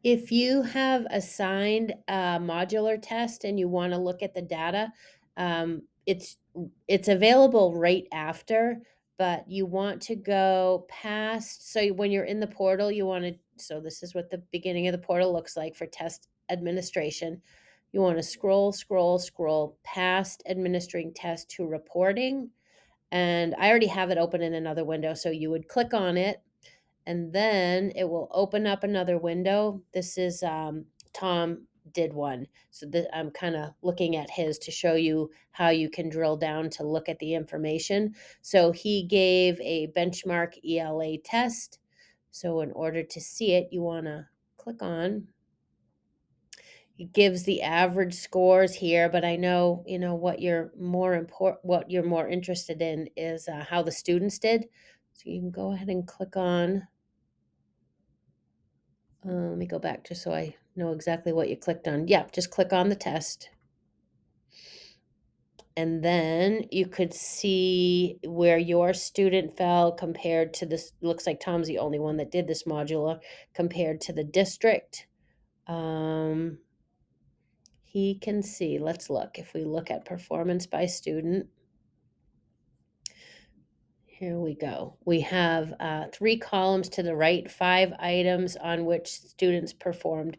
If you have assigned a modular test and you wanna look at the data, it's available right after, but you want to go past when you're in the portal, you wanna so this is what the beginning of the portal looks like for test administration. You wanna scroll, scroll, scroll past administering test to reporting, and I already have it open in another window, so you would click on it and then it will open up another window. This is Tom did one. So I'm kind of looking at his to show you how you can drill down to look at the information. So he gave a benchmark ELA test. So in order to see it, you want to click on. It gives the average scores here, but I know, what you're more interested in is how the students did. So you can go ahead and click on. Let me go back just so I know exactly what you clicked on. Yeah, just click on the test. And then you could see where your student fell compared to this. Looks like Tom's the only one that did this modular compared to the district. Um, he can see, let's look. If we look at performance by student, here we go. We have 3 columns to the right, 5 items on which students performed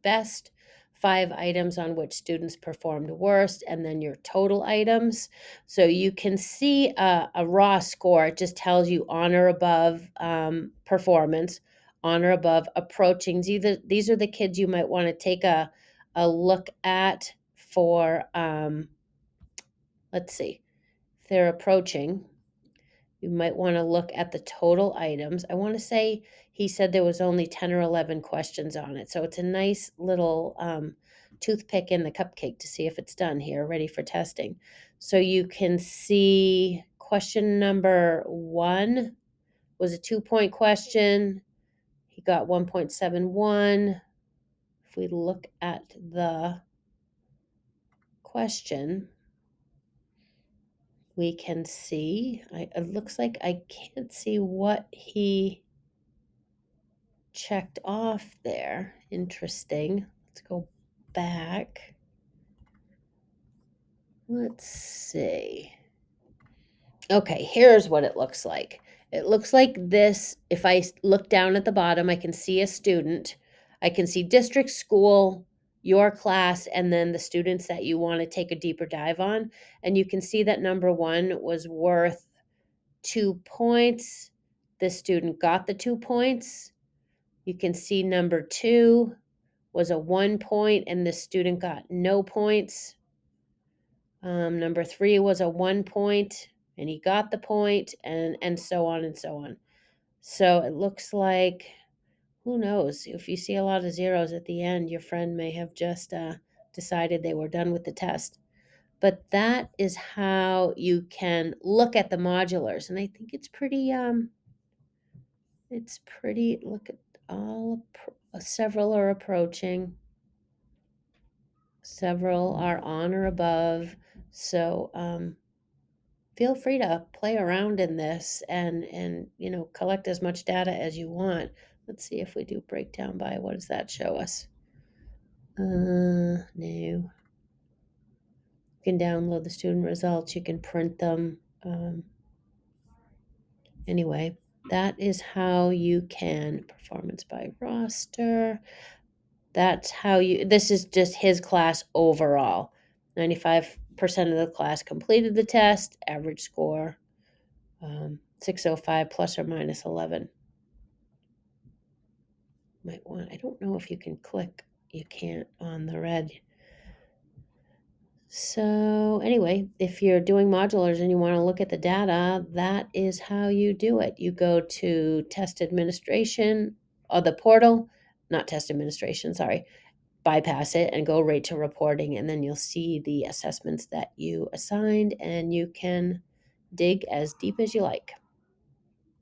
best, 5 items on which students performed worst, and then your total items. So you can see a raw score. It just tells you on or above performance, on or above approaching. These are the kids you might want to take a look at for, let's see, if they're approaching. You might want to look at the total items. I want to say he said there was only 10 or 11 questions on it. So it's a nice little toothpick in the cupcake to see if it's done here, ready for testing. So you can see question number 1 was a 2-point question. He got 1.71. If we look at the question, we can see, it looks like I can't see what he checked off there. Interesting. Let's go back. Let's see. Okay, here's what it looks like. It looks like this. If I look down at the bottom, I can see a student. I can see district, school, your class, and then the students that you want to take a deeper dive on. And you can see that number 1 was worth 2 points. This student got the 2 points. You can see number 2 was a 1 point, and the student got no points. Number 3 was a 1 point, and he got the point, and so on and so on. So it looks like, who knows? If you see a lot of zeros at the end, your friend may have just decided they were done with the test. But that is how you can look at the modulars, and I think it's pretty. It's pretty. Look at several are approaching. Several are on or above. So feel free to play around in this and collect as much data as you want. Let's see if we do breakdown by, what does that show us? No. You can download the student results. You can print them. Anyway, that is how you can performance by roster. That's how this is just his class overall. 95% of the class completed the test, average score 605 plus or minus 11. I don't know if you can click, you can't on the red. So anyway, if you're doing modulars and you want to look at the data, that is how you do it. You go to test administration or the portal, not test administration, sorry. Bypass it and go right to reporting, and then you'll see the assessments that you assigned, and you can dig as deep as you like.